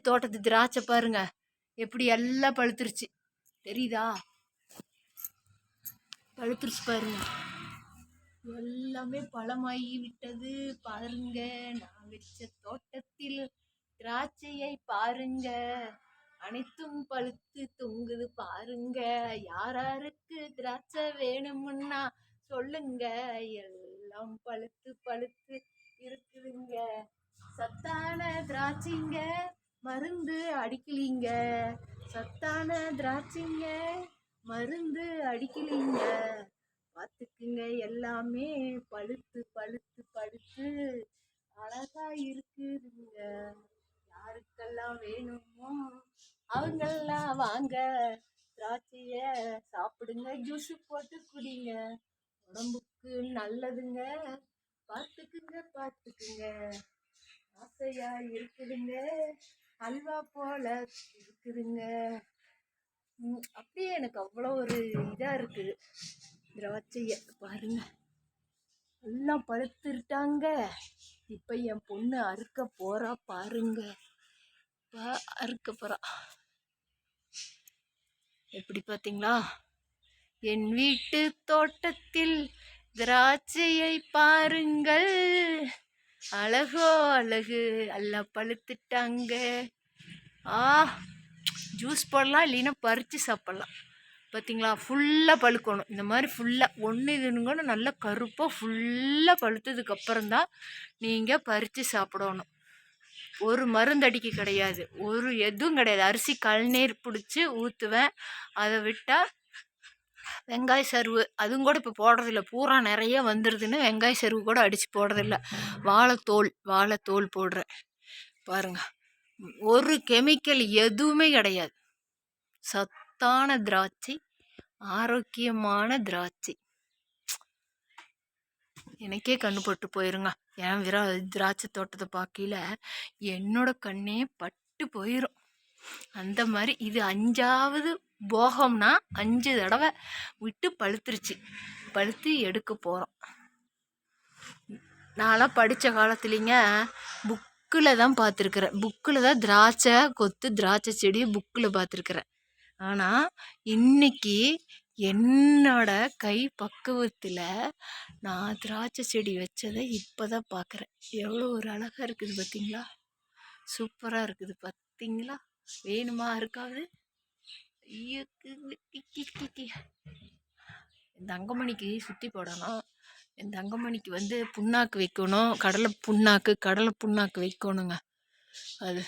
தோட்டத்து திராட்சை பாருங்க எப்படி எல்லாம் பழுத்துருச்சு, தெரியுதா? பழுத்துருச்சு பாருங்க, எல்லாமே பழமாகி விட்டது. பாருங்க, நான் வச்ச தோட்டத்தில் திராட்சையை பாருங்க, அனைத்தும் பழுத்து தொங்குது பாருங்க. யாராருக்கு திராட்சை வேணும்னா சொல்லுங்க, எல்லாம் பழுத்து பழுத்து இருக்குதுங்க. சத்தான திராட்சைங்க, மருந்து அடிக்கலீங்க. சத்தான திராட்சைங்க, மருந்து அடிக்கலீங்க. பார்த்துக்குங்க, எல்லாமே பழுத்து பழுத்து பழுத்து அழகா இருக்குதுங்க. யாருக்கெல்லாம் வேணுமோ அவங்கெல்லாம் வாங்க, திராட்சைய சாப்பிடுங்க, ஜூஸ் போட்டு குடிங்க, உடம்புக்கு நல்லதுங்க. பார்த்துக்குங்க பார்த்துக்குங்க, ஆசையா இருக்குதுங்க, அல்வா போல இருக்குதுங்க. அப்படியே எனக்கு அவ்வளோ ஒரு இதா இருக்குது. திராட்சைய பாருங்க, எல்லாம் பழுத்துட்டாங்க. இப்ப என் பொண்ணு அறுக்க போறா பாருங்க, அறுக்க போறா. எப்படி பார்த்தீங்களா? என் வீட்டு தோட்டத்தில் திராட்சையை பாருங்கள், அழகோ அழகு, எல்லாம் பழுத்துட்டாங்க. ஜூஸ் போடலாம், இல்லைன்னா பறித்து சாப்பிட்லாம். பார்த்தீங்களா? ஃபுல்லாக பழுக்கணும். இந்த மாதிரி ஃபுல்லாக ஒன்று இதுன்னு நல்லா கருப்பாக ஃபுல்லாக பழுத்ததுக்கப்புறம் தான் நீங்கள் பறித்து சாப்பிடணும். ஒரு மருந்தடிக்க கிடையாது, ஒரு எதுவும் கிடையாது. அரிசி கழுநீர் பிடிச்சி ஊற்றுவேன், அதை விட்டால் வெங்காய சருவு அதுவும் கூட இப்போ போடுறதில்ல. பூரா நிறைய வந்துடுதுன்னு வெங்காய சருவு கூட அடித்து போடுறதில்ல. வாழைத்தோல் போடுறேன் பாருங்க. ஒரு கெமிக்கல் எதுவுமே கிடையாது. சத்தான திராட்சை, ஆரோக்கியமான திராட்சை. எனக்கே கண்ணு பட்டு போயிருங்க. என் திராட்சை தோட்டத்தை பார்க்கல என்னோட கண்ணே பட்டு போயிடும். அந்த மாதிரி இது 5வது போகம்னா 5 தடவை விட்டு பழுத்துருச்சு. பழுத்து எடுக்க போகிறோம். நான்லாம் படித்த காலத்துலிங்க புக்கில் தான் பார்த்துருக்குறேன். புக்கில் தான் திராட்சை கொத்து, திராட்சை செடியை புக்கில் பார்த்துருக்குறேன். ஆனால் இன்னைக்கு என்னோட கை பக்குவத்தில் நான் திராட்சை செடி வச்சதை இப்போ தான் பார்க்குறேன். எவ்வளோ ஒரு அழகாக இருக்குது பார்த்தீங்களா? சூப்பராக இருக்குது பார்த்தீங்களா? வேணுமா இருக்காது? ஐயோ, என் தங்கமணிக்கு சுற்றி போடணும். என் தங்கமணிக்கு புண்ணாக்கு வைக்கணும், கடலை புண்ணாக்கு வைக்கணுங்க. அது